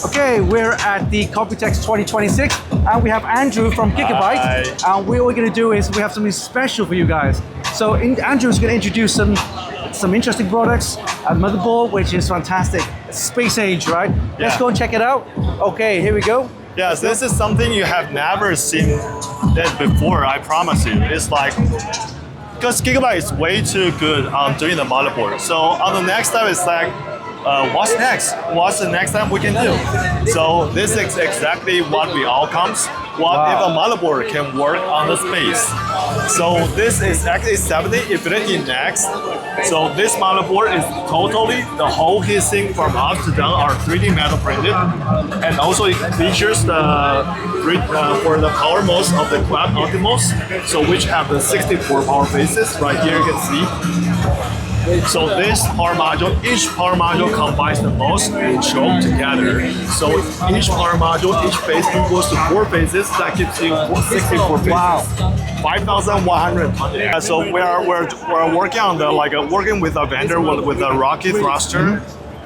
Okay, we're at the Computex 2026 and we have Andrew from Gigabyte. Hi. And what we're going to do is we have something special for you guys. So Andrew's going to introduce some interesting products, a motherboard which is fantastic, space age, right? Yeah. Let's go and check it out. Okay, here we go. Yes, this is something you have never seen it before, I promise you. It's like, because Gigabyte is way too good on doing the motherboard. So on the next step, it's like, what's next? What's the next step we can do? So this is exactly what we all comes. What if a motherboard can work on the space? So this is X870 Infinity Next. So this motherboard is totally the whole heatsink from up to down are 3D metal printed, and also it features the for the power modes of the Quad Optimals, so which have the 64 power phases. Right here you can see. So this power module, each power module combines the most and choke together. So each power module, each phase equals to 4 phases. That gives you 64 phases. Wow. 5,120. So we're working on the working with a vendor with a rocket thruster.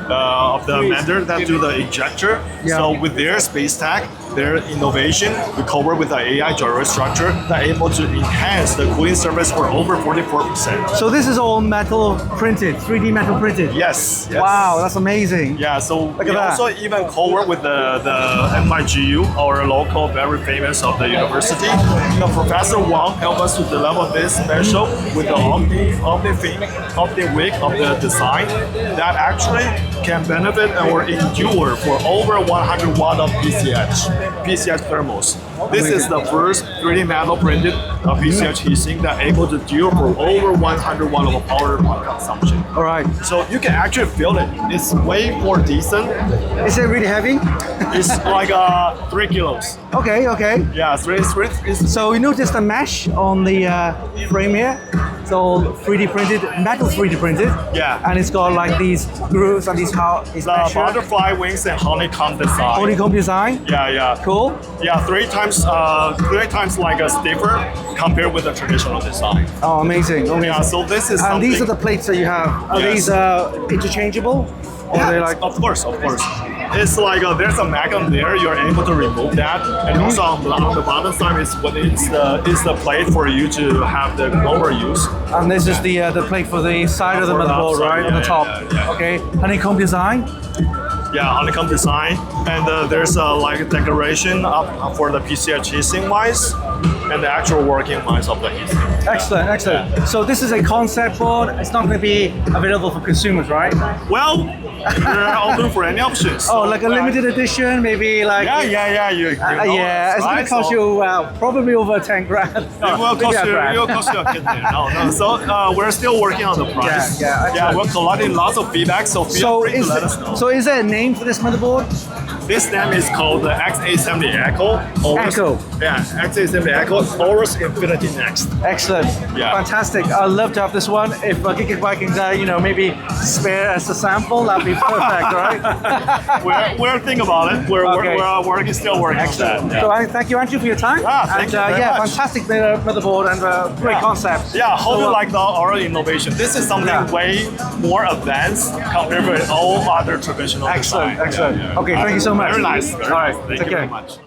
Of the vendor that do the ejector. Yeah. So with their space tech, their innovation, we cover with the AI gyro structure that able to enhance the cooling surface for over 44%. So this is all metal printed, 3D metal printed? Yes. Wow, that's amazing. Yeah, so Look we at that. also even cover with the NYGU, our local, very famous of the university. The Professor Wang helped us to develop this special with the optic wick of the design that actually can benefit or endure for over 100 watt of PCH thermals. This is the first 3D metal printed PCH heatsink that able to endure for over 100 watt of power consumption. All right. So you can actually feel it. It's way more decent. Is it really heavy? It's like 3 kilos. Okay, okay. Yeah, it's So you notice the mesh on the frame here? It's all 3D printed, metal 3D printed. Yeah. And it's got like these grooves and these the butterfly wings and honeycomb design. honeycomb design. Yeah. Cool. Yeah, three times like a stiffer compared with the traditional design. Oh, amazing. Yeah, so this is And something. these are the plates that you have. Are Yes. these interchangeable? Or Yeah, are they like? of course. It's like there's a magnet there. You're able to remove that, and also on the bottom side is what it's the plate for you to have the lower use. And this is the plate for the side of the For the motherboard, outside, right? On the yeah, top. yeah. Okay. Honeycomb design. Yeah, honeycomb design, and there's like a decoration up for the PCH heatsink wise, and the actual working wise of the heatsink. Excellent, excellent. Yeah. So this is a concept board. It's not going to be available for consumers, right? Well, we're open for any options. Oh, like a limited edition, maybe like. Yeah. You know yeah, us, it's going right? to cost you probably over 10 grand. It will Maybe cost a you. grand. It will cost you a bit there. No. So we're still working on the price. Yeah, excellent. We're collecting lots of feedback. So feel free to let us know. So is there a name for this motherboard? This name is called the X870 AORUS. Echo. Yeah, X870 AORUS Infinity Next. Excellent. Yeah. Fantastic. I'd love to have this one. If Gigabyte can, maybe spare us a sample, that'd be perfect, right? we're thinking about it. We're still working Excellent. on that. So thank you, Andrew, for your time. Thank you very much. Fantastic motherboard and great concept. Yeah, hope So, you like our innovation. This is something way more advanced compared with all other traditional Excellent, design. excellent. Okay, thank you so much. Very nice. All right, Thank take you care. very much.